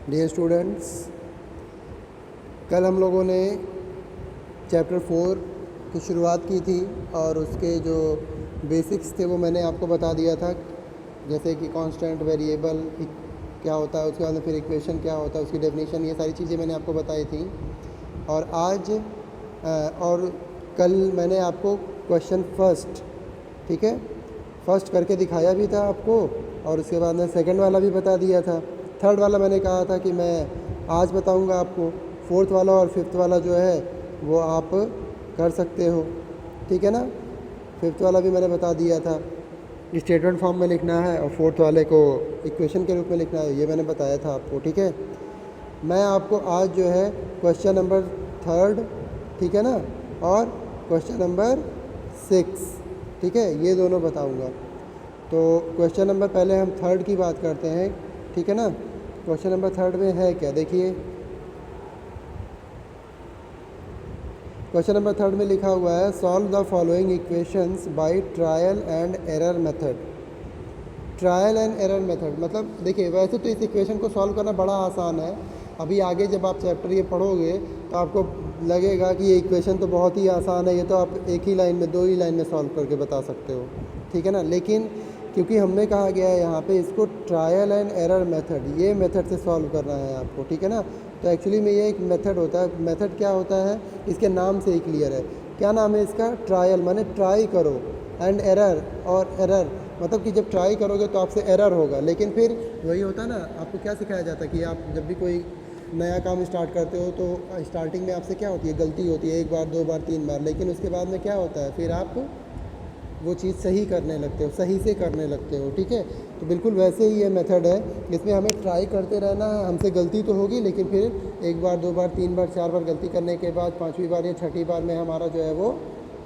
Dear students, कल हम लोगों ने चैप्टर 4 की शुरुआत की थी और उसके जो बेसिक्स थे वो मैंने आपको बता दिया था, जैसे कि कांस्टेंट, वेरिएबल क्या होता है, उसके बाद में फिर इक्वेशन क्या होता है, उसकी डेफिनेशन, ये सारी चीज़ें मैंने आपको बताई थी। और आज और कल मैंने आपको क्वेश्चन फर्स्ट, ठीक है, फर्स्ट करके दिखाया भी था आपको, और उसके बाद में सेकंड वाला भी बता दिया था। थर्ड वाला मैंने कहा था कि मैं आज बताऊंगा आपको। फोर्थ वाला और फिफ्थ वाला जो है वो आप कर सकते हो, ठीक है ना। फिफ्थ वाला भी मैंने बता दिया था, स्टेटमेंट फॉर्म में लिखना है और फोर्थ वाले को इक्वेशन के रूप में लिखना है, ये मैंने बताया था आपको, ठीक है। मैं आपको आज जो है क्वेश्चन नंबर थर्ड, ठीक है ना, और क्वेश्चन नंबर 6, ठीक है, ये दोनों बताऊंगा। तो क्वेश्चन नंबर पहले हम थर्ड की बात करते हैं, ठीक है ना। क्वेश्चन नंबर थर्ड में है क्या, देखिए क्वेश्चन नंबर थर्ड में लिखा हुआ है, solve the following equations by trial and error method. Trial and error method मतलब देखिए, वैसे तो इस इक्वेशन को सॉल्व करना बड़ा आसान है। अभी आगे जब आप चैप्टर ये पढ़ोगे तो आपको लगेगा कि ये इक्वेशन तो बहुत ही आसान है, ये तो आप एक ही लाइन में, 2 ही लाइन में सॉल्व करके बता सकते हो, ठीक है ना। लेकिन क्योंकि हमें कहा गया है यहाँ पे इसको ट्रायल एंड एरर मेथड, ये मेथड से सॉल्व करना है आपको, ठीक है ना। तो एक्चुअली में ये एक मेथड होता है। मेथड क्या होता है, इसके नाम से ही क्लियर है। क्या नाम है इसका? ट्रायल, माने ट्राई करो, एंड एरर, और एरर मतलब कि जब ट्राई करोगे तो आपसे एरर होगा। लेकिन फिर वही होता है ना, आपको क्या सिखाया जाता है कि आप जब भी कोई नया काम स्टार्ट करते हो तो स्टार्टिंग में आपसे क्या होती है, गलती होती है, 1 बार 2 बार 3 बार, लेकिन उसके बाद में क्या होता है, फिर आप वो चीज़ सही करने लगते हो, सही से करने लगते हो, ठीक है। तो बिल्कुल वैसे ही ये मेथड है, इसमें हमें ट्राई करते रहना है। हमसे गलती तो होगी, लेकिन फिर 1 बार 2 बार 3 बार 4 बार गलती करने के बाद 5वीं बार या 6ठी बार में हमारा जो है वो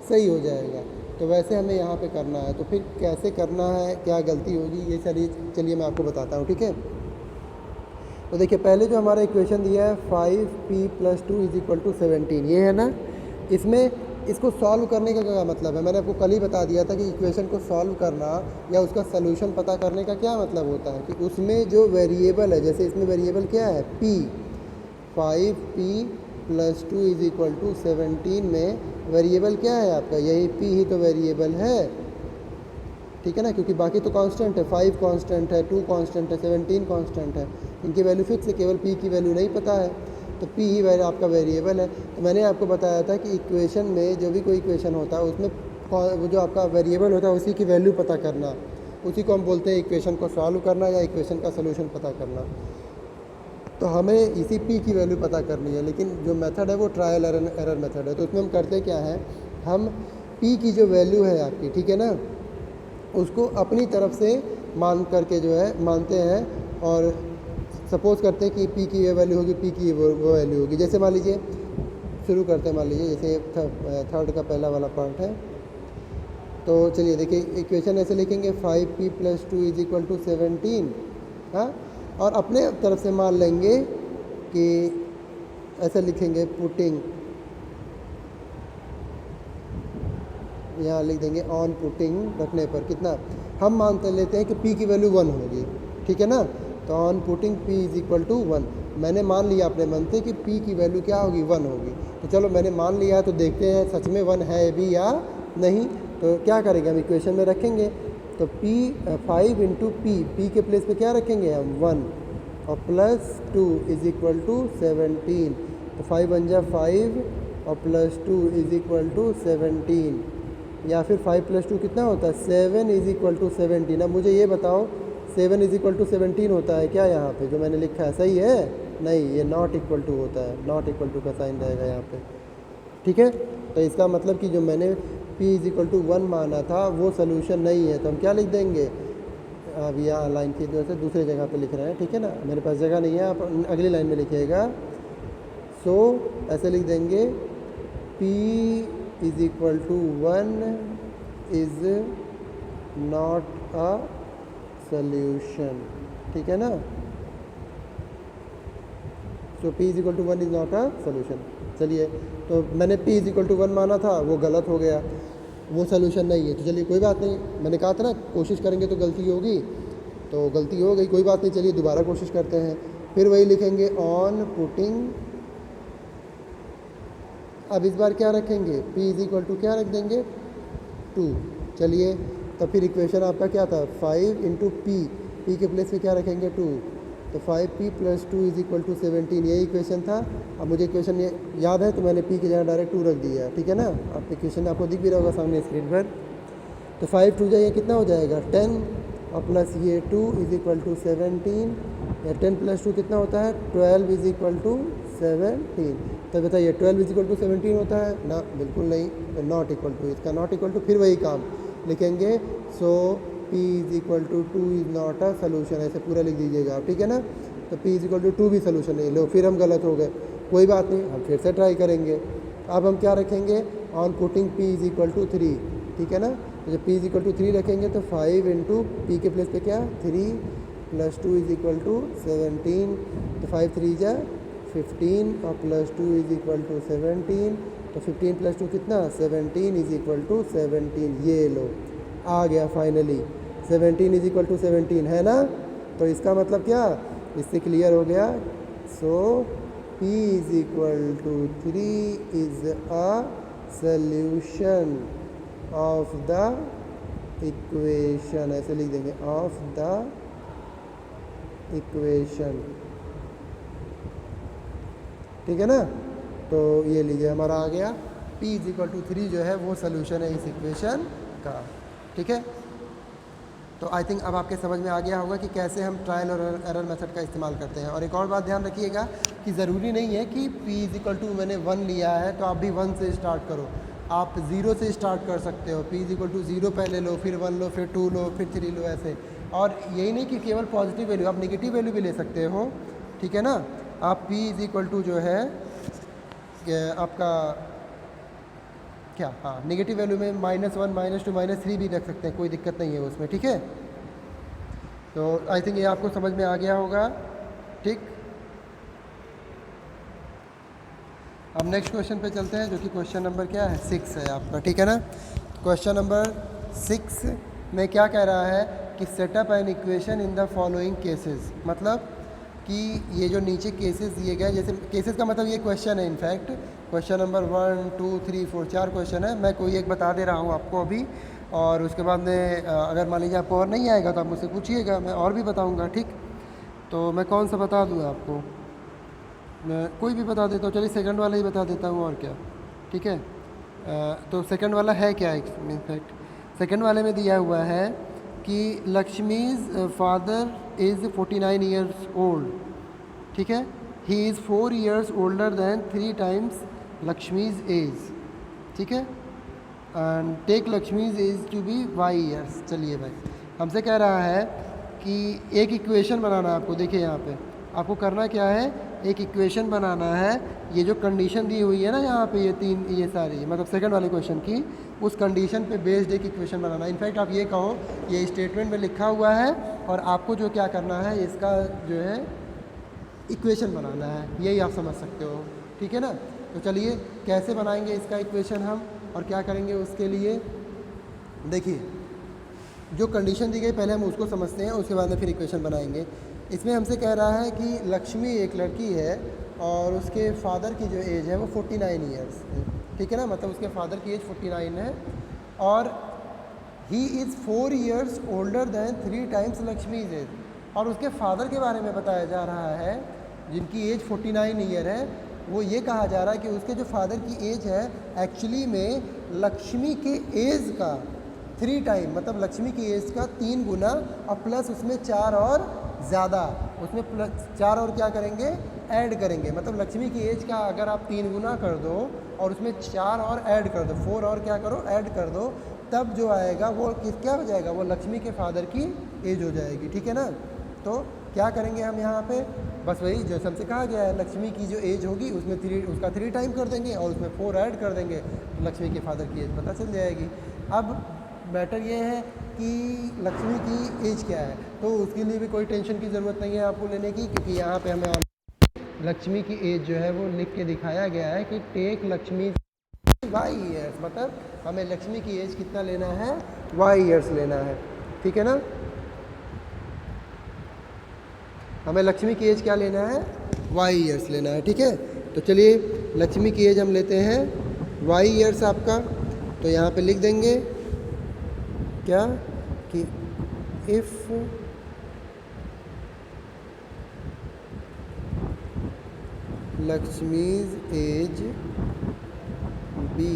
सही हो जाएगा। तो वैसे हमें यहाँ पे करना है। तो फिर कैसे करना है, क्या गलती होगी, ये सारी चलिए मैं आपको बताता हूँ, ठीक है। तो देखिए, पहले जो हमारा इक्वेशन दिया है 5p + 2 = 17, ये है ना। इसमें इसको सॉल्व करने का क्या मतलब है, मैंने आपको कल ही बता दिया था कि इक्वेशन को सॉल्व करना या उसका सलूशन पता करने का क्या मतलब होता है कि उसमें जो वेरिएबल है, जैसे इसमें वेरिएबल क्या है, p, 5p + 2 = 17 में वेरिएबल क्या है आपका, यही p ही तो वेरिएबल है, ठीक है ना। क्योंकि बाकी तो कांस्टेंट है, 5 कांस्टेंट है, 2 कांस्टेंट है, 17 कांस्टेंट है, इनकी वैल्यू फिक्स है, केवल p की वैल्यू नहीं पता है। तो p ही आपका वेरिएबल है। तो मैंने आपको बताया था कि इक्वेशन में जो भी कोई इक्वेशन होता है उसमें वो जो आपका वेरिएबल होता है उसी की वैल्यू पता करना, उसी को हम बोलते हैं इक्वेशन को सॉल्व करना या इक्वेशन का सोल्यूशन पता करना। तो हमें इसी p की वैल्यू पता करनी है, लेकिन जो मेथड है वो ट्रायल एरर मेथड है। तो उसमें हम करते क्या है, हम p की जो वैल्यू है आपकी, ठीक है ना, उसको अपनी तरफ से मान करके जो है मानते हैं और सपोज करते हैं कि p की ये वैल्यू होगी, p की वो वैल्यू होगी। जैसे मान लीजिए, शुरू करते हैं, मान लीजिए जैसे थर्ड का पहला वाला पार्ट है। तो चलिए देखिए, इक्वेशन ऐसे लिखेंगे 5p + 2 = 17, हाँ, और अपने तरफ से मान लेंगे कि ऐसे लिखेंगे, पुटिंग, यहाँ लिख देंगे ऑन पुटिंग, रखने पर कितना हम मानते लेते हैं कि p की वैल्यू 1 होगी, ठीक है ना। तो ऑन पुटिंग p = 1, मैंने मान लिया अपने मन से कि p की वैल्यू क्या होगी, 1 होगी। तो चलो मैंने मान लिया है, तो देखते हैं सच में 1 है भी या नहीं। तो क्या करेंगे, हम इक्वेशन में रखेंगे। तो 5 × p के प्लेस पे क्या रखेंगे हम, 1, और +2 = 17। तो 5 बन जा 5 और +2 = 17, या फिर 5 + 2 कितना होता है, 7 = 17। अब मुझे ये बताओ, 7 = 17 होता है क्या यहाँ पे जो मैंने लिखा है, सही है? नहीं, ये नॉट इक्वल टू होता है, नॉट इक्वल टू का साइन रहेगा यहाँ पे, ठीक है। तो इसका मतलब कि जो मैंने p = 1 माना था वो सोल्यूशन नहीं है। तो हम क्या लिख देंगे, अब यहाँ लाइन की वजह से दूसरी जगह पे लिख रहे हैं, ठीक है ना, मेरे पास जगह नहीं है, आप अगली लाइन में लिखिएगा। सो ऐसे लिख देंगे, p = 1 is not a solution, ठीक है ना। तो p = 1 is not a solution. चलिए, तो मैंने p = 1 माना था, वो गलत हो गया, वो सॉल्यूशन नहीं है। तो चलिए कोई बात नहीं, मैंने कहा था ना कोशिश करेंगे तो गलती होगी, तो गलती हो गई, कोई बात नहीं। चलिए दोबारा कोशिश करते हैं। फिर वही लिखेंगे ऑन पुटिंग, अब इस बार क्या रखेंगे, p इज इक्वल टू क्या रख देंगे 2। चलिए, तो फिर इक्वेशन आपका क्या था 5 इंटू पी के प्लेस पे क्या रखेंगे 2, तो 5p plus 2 is equal to 17, यही इक्वेशन था। अब मुझे इक्वेशन ये याद है तो मैंने p की जगह डायरेक्ट 2 रख दिया, ठीक है ना। आप इक्वेशन आपको दिख भी रहा होगा सामने स्क्रीन पर। तो 5 2 जाइए कितना हो जाएगा 10, और प्लस ये 2 इज इक्वल टू 17, या 10 प्लस 2 कितना होता है 12 इज इक्वल टू 17। तो बताइए 12 इज इक्वल टू 17 होता है ना, बिल्कुल नहीं, तो नॉट इक्वल टू, इसका नॉट इक्वल टू फिर वही काम लिखेंगे। So p is equal to 2 is not a solution, ऐसे पूरा लिख दीजिएगा आप, ठीक है ना। तो p इज इक्वल टू 2 भी सोल्यूशन नहीं, लो फिर हम गलत हो गए, कोई बात नहीं, हम फिर से ट्राई करेंगे। अब हम क्या रखेंगे, on putting p is equal to 3, ठीक है ना। तो जब p इज इक्वल टू 3 रखेंगे तो 5 इंटू पी के प्लेस पे क्या 3 प्लस 2 इज इक्वल टू 17, तो 5 3 जा 15, और प्लस 2 इज इक्वल टू 17, तो 15 प्लस 2 कितना 17 इज इक्वल टू 17, ये लो आ गया फाइनली 17 इज इक्वल टू 17, है ना। तो इसका मतलब क्या, इससे क्लियर हो गया। So p is equal to 3 is a solution of the equation, ऐसे लिख देंगे ऑफ द इक्वेशन, ठीक है ना। तो ये लीजिए हमारा आ गया p इज इक्वल टू 3 जो है वो सोल्यूशन है इस इक्वेशन का, ठीक है। तो आई थिंक अब आपके समझ में आ गया होगा कि कैसे हम ट्रायल और एरर मेथड का इस्तेमाल करते हैं। और एक और बात ध्यान रखिएगा कि ज़रूरी नहीं है कि p इज इक्वल टू मैंने 1 लिया है तो आप भी 1 से स्टार्ट करो, आप 0 से स्टार्ट कर सकते हो। p इज इक्वल टू 0 पहले लो, फिर 1 लो, फिर 2 लो, फिर 3 लो, ऐसे। और यही नहीं कि केवल पॉजिटिव वैल्यू, आप नेगेटिव वैल्यू भी ले सकते हो, ठीक है ना। आप p इज इक्वल टू जो है आपका क्या, हाँ नेगेटिव वैल्यू में -1 -2 -3 भी रख सकते हैं, कोई दिक्कत नहीं है उसमें, ठीक है। तो आई थिंक ये आपको समझ में आ गया होगा, ठीक। अब नेक्स्ट क्वेश्चन पे चलते हैं, जो कि क्वेश्चन नंबर क्या है 6 है आपका, ठीक है ना। क्वेश्चन नंबर 6 में क्या कह रहा है कि setup an equation in the following cases, मतलब कि ये जो नीचे केसेस दिए गए, जैसे केसेस का मतलब ये क्वेश्चन है, इनफैक्ट क्वेश्चन नंबर 1 2 3 4 4 क्वेश्चन है। मैं कोई एक बता दे रहा हूँ आपको अभी, और उसके बाद में अगर मान लीजिए आपको और नहीं आएगा तो आप मुझसे पूछिएगा, मैं और भी बताऊँगा, ठीक। तो मैं कौन सा बता दूँ आपको, मैं कोई भी बता देता हूँ, चलिए सेकंड वाला ही बता देता हूँ, और क्या, ठीक है। तो सेकंड वाला है क्या, इनफैक्ट सेकंड वाले में दिया हुआ है कि Lakshmi's father is 49 years old, ठीक है। He is 4 years older than 3 times Lakshmi's age, ठीक है। And take Lakshmi's age to be y years. चलिए भाई, हमसे कह रहा है कि एक इक्वेशन बनाना है आपको। देखिए यहाँ पे आपको करना क्या है, एक इक्वेशन बनाना है। ये जो कंडीशन दी हुई है ना यहाँ पे, ये सारी मतलब सेकंड वाले क्वेश्चन की, उस कंडीशन पे बेस्ड एक इक्वेशन बनाना है। इनफैक्ट आप ये कहो, ये स्टेटमेंट में लिखा हुआ है और आपको जो क्या करना है, इसका जो है इक्वेशन बनाना है, यही आप समझ सकते हो, ठीक है ना। तो चलिए कैसे बनाएंगे इसका इक्वेशन हम, और क्या करेंगे उसके लिए। देखिए जो कंडीशन दी गई पहले हम उसको समझते हैं, उसके बाद में फिर इक्वेशन बनाएंगे। इसमें हमसे कह रहा है कि लक्ष्मी एक लड़की है और उसके फादर की जो एज है वो 49 ईयर्स है, ठीक है ना। मतलब उसके फादर की एज 49 है, और he is 4 years older than 3 times Lakshmi's age. और उसके फादर के बारे में बताया जा रहा है जिनकी एज 49 ईयर है, वो ये कहा जा रहा है कि उसके जो फादर की एज है एक्चुअली में लक्ष्मी के एज का 3 टाइम, मतलब लक्ष्मी की एज का 3 गुना, और प्लस उसमें 4 और ज़्यादा, उसमें प्लस 4 और क्या करेंगे, ऐड करेंगे। मतलब लक्ष्मी की एज का अगर आप 3 गुना कर दो और उसमें 4 और ऐड कर दो, 4 और क्या करो, ऐड कर दो, तब जो आएगा वो क्या हो जाएगा, वो लक्ष्मी के फादर की एज हो जाएगी, ठीक है ना। तो क्या करेंगे हम यहाँ पे, बस वही जो हमसे कहा गया है, लक्ष्मी की जो एज होगी उसमें उसका 3 टाइम कर देंगे और उसमें 4 ऐड कर देंगे, तो लक्ष्मी के फादर की एज पता चल जाएगी। अब मैटर ये है कि लक्ष्मी की एज क्या है, तो उसके लिए भी कोई टेंशन की ज़रूरत नहीं है आपको लेने की, क्योंकि यहाँ पे हमें लक्ष्मी की एज जो है वो लिख के दिखाया गया है कि टेक लक्ष्मी y ईयर्स, मतलब हमें लक्ष्मी की एज कितना लेना है, y ईयर्स लेना है, ठीक है ना। हमें लक्ष्मी की एज क्या लेना है, वाई ईयर्स लेना है, ठीक है। तो चलिए लक्ष्मी की एज हम लेते हैं वाई ईयर्स आपका, तो यहाँ पे लिख देंगे क्या कि if Lakshmi's age be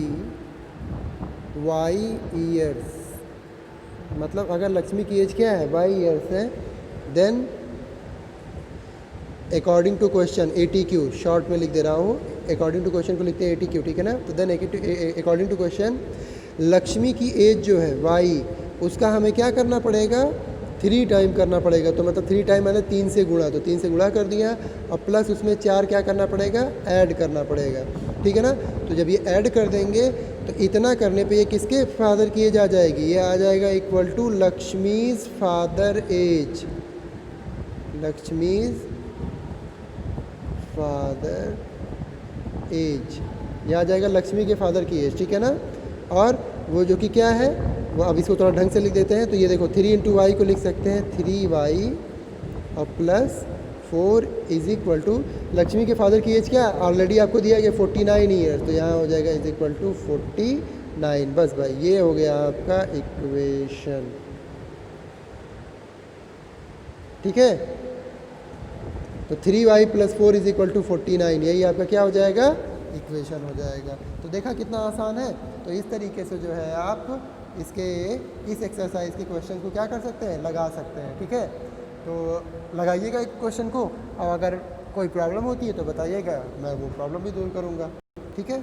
y years, मतलब अगर लक्ष्मी की एज क्या है, वाई ईयर्स है, then according to question ATQ, short में लिख दे रहा हूँ, अकॉर्डिंग टू क्वेश्चन को लिखते हैं ATQ, ठीक है ना। तो then according to question Lakshmi की एज जो है वाई, उसका हमें क्या करना पड़ेगा, 3 टाइम करना पड़ेगा। तो मतलब 3 टाइम मैंने 3 से गुणा, तो 3 से गुणा कर दिया, और प्लस उसमें 4 क्या करना पड़ेगा, ऐड करना पड़ेगा, ठीक है ना। तो जब ये ऐड कर देंगे तो इतना करने पे ये किसके फादर की एज आ जाएगी, ये आ जाएगा equal to Lakshmi's father age, Lakshmi's father age, ये आ जाएगा लक्ष्मी के फादर की एज, ठीक है ना। और वो जो कि क्या है, वो अब इसको थोड़ा ढंग से लिख देते हैं। तो ये देखो 3 इंटू वाई को लिख सकते हैं 3y और plus 4 is equal to Lakshmi के फादर की एज क्या ऑलरेडी आपको दिया गया 49 ईयर, तो यहाँ हो जाएगा इज इक्वल टू 49। बस भाई ये हो गया आपका इक्वेशन, ठीक है। तो 3y plus 4 is equal to 49, यही आपका क्या हो जाएगा, इक्वेशन हो जाएगा। तो देखा कितना आसान है। तो इस तरीके से जो है आप इसके इस एक्सरसाइज के क्वेश्चन को क्या कर सकते हैं, लगा सकते हैं, ठीक है। तो लगाइएगा एक क्वेश्चन को, और अगर कोई प्रॉब्लम होती है तो बताइएगा, मैं वो प्रॉब्लम भी दूर करूँगा, ठीक है।